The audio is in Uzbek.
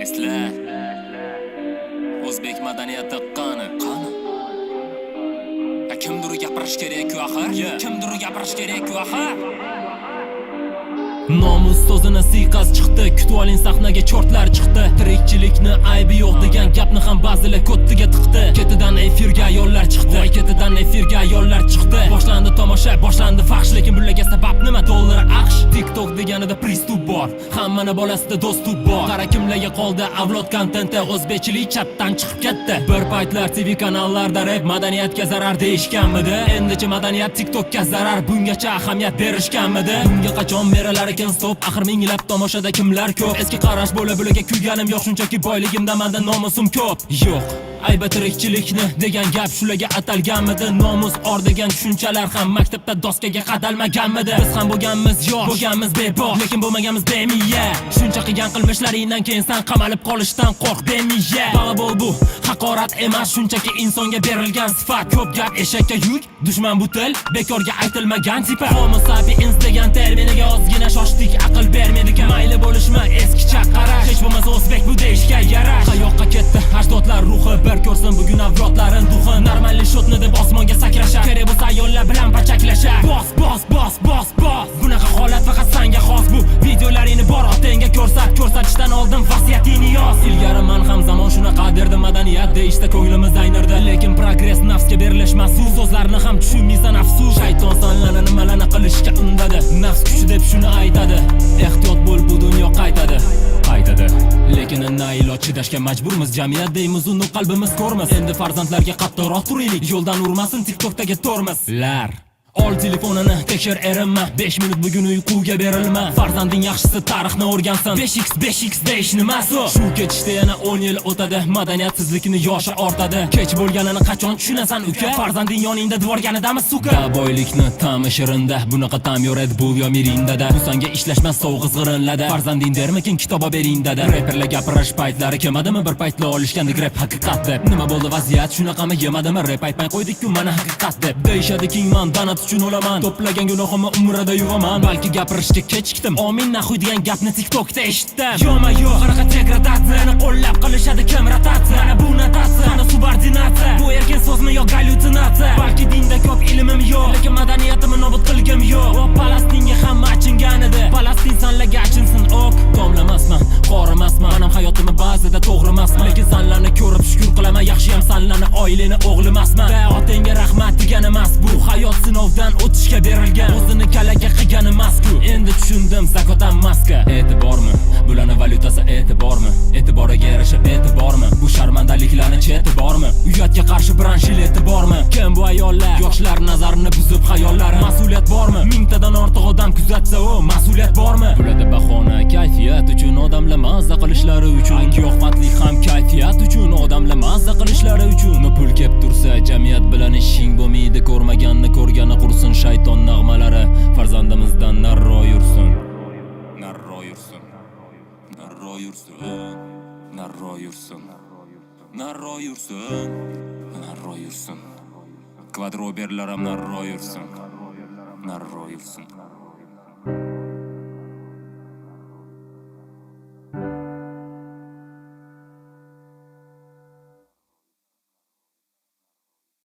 Esla O'zbek madaniyati qani kimdir gapirish kerak-ku axir kimdir gapirish kerak-ku axir Nomus so'zini siyqas chiqdi, kutib oling sahnaga chortlar chiqdi. Tirikchilikni aybi yo'q degan gapni ham ba'zilar ko'ttiga tiqdi. Ketidan efirga ayollar chiqdi, ketidan efirga ayollar chiqdi. Boshlandi tomosha, boshlandi faxsh, lekin bularga sabab nima? Dollar aqsh. TikTok deganida pristup bor, hammani bolasida do'stup bor. Qara kimlarga qoldi avlod kontenti, o'zbekchilik chatdan chiqib ketdi. Bir paytlar TV kanallarda rap madaniyatga zarar deyishganmidi? Endichi madaniyat TikTokka zarar, bungacha ahamiyat berishganmidi? Bunga qachon berilar ekan stop? Axir minglab tomoshada kimlar ko'p. Eski qarash bo'la-bo'laga kuyganim yo'q, shunchaki boyligimda menda nomusum ko'p. Yo'q, ayba tirikchilikni degan gap shularga atalganmidi? Nomus or degan tushunchalar ham maktabda doskaga qadalmaganmidi? Biz ham bo'lganmiz yo'q, bo'lganmiz bebor, lekin bo'lmaganmiz bemiya. Shuncha qilgan qilmishlaringdan keyin sen qamalib qolishdan qo'rq bemiya. Balabol bu haqorat emas, shunchaki insonga berilgan sifat. Ko'p gap eshakka yuk, dushman bu til bekorga aytilmagan tipa. Homo sapiens degan terminiga ozgina shoshdik, aql bermaydigan. Mayli bo'lishma eskicha qarash, hech bo'lmasa o'zbek bu deyishga yarash. Qayoqqa ketdi ajdodlar ruhi? Bir ko'rsin bugun avlodlarin duxi. Normalli shotni deb osmonga sakrashar, kerak bo'lsa ayollar bilan bachaklashar. Bos bos bos bos bos. Bunaqa holat faqat senga xos. Bu videolaringni bor otangga ko'rsatishdan oldin vasiyatingni yoz. Ilgari men ham zamon shunaqa derdi, madaniyat deyishda ko'nglimiz aynirdi, lekin progress nafsga berilishmas. Bu so'zlarni ham tushunmaysan afsus. Shayton sanlarni nimalarni qilishga undadi, nafs kuchi deb shuni aytadi. Ehtiyot bo'l, bu dunyo qaytadi. Lekin nailoj chidashga majburmiz, jamiyat deymiz, uni qalbimiz ko'rmas. Endi farzandlarga qattiqroq turaylik, yo'ldan urmasin TikTokdagi tormozlar. Ol telefonini, tekshir erinma, 5 minut bugun uyquga berilma. Farzanding yaxshisi tarixni o'rgansin, 5x deyish nimasi? Shu ketishda yana 10 yil o'tadi, madaniyatsizlikni yoshi ortadi. Kech bo'lganini qachon tushunasan uka? Farzanding yoningda dvorganidami suka? Boylikni ta'mi shirinda, bunaqa ta'm yo'radi bu yo mirindada. Bu senga ishlashmas sovuq izg'irinlada. Farzanding dermikin kitoba beringdada. Reperlar gapirish paytlari kelmadimi? Bir paytlar olishgandik rap haqiqat deb. Nima bo'ldi vaziyat shunaqami? Yemadimi? Rap aytmay qo'ydik-ku mana haqiqat deb. Deyishadi-king man danat uchun o'laman, to'plagan gunohimni umrida yuvaman. Balki gapirishga kechikdim, omin nahuy degan gapni TikTokda eshitdim. Yo'ma yo'q, qanaqa degradatsiyani qo'llab qilishadi kim rotatsiya? Mana bu notatsiya, mana subordinatsiya. Bu erkin so'zmi yo gallyutsinatsiya? Balki dinda ko'p ilmim yo'q, lekin madaniyatimni nobud qilgim yo'q. O Falastinga hamma achingan edi, Falastin sanlarga achinsin ok. Tomlamasman, qorimasman, menam hayotimni ba'zida to'g'rimasman, lekin sanlarni ko'rib shukr qilaman. Yaxshiyam sanlarni oilani o'g'limasman. Va otangga rahmat degan emas, bu hayot sinovdan o'tishga berilgan, o'zini kalaga qilgan emas-ku. Endi tushundim, zakotan maska. E'tibormi? Bularning valyutasi e'tibormi? E'tiboriga yarashib e'tibormi? Bu sharmandaliklarni e'tibormi? Uyatga qarshi branshil e'tibormi? Kim bu ayollar? Yoshlar nazarini buzib xayollari. Mas'uliyat bormi? Mingtadan ortiq odam kuzatsa, o mas'uliyat bormi? Bularda bahona kayfiyat uchun, odamlar mazza qilishlari uchun. Giyohvandlik ham kayfiyat uchun, odamlar mazza qilishlari uchun. Pul kep tursa jamiyat bilan ishing bo'lmaydi, ko'rmaganni ko'rgani qursin. Shayton nag'malari farzandimizdan narro yursin. Narro yursin. Narro yursin. Narro yursin. Narro yursin. Narro yursin. Kvadroberlar ham narro yursin. Narro yursin.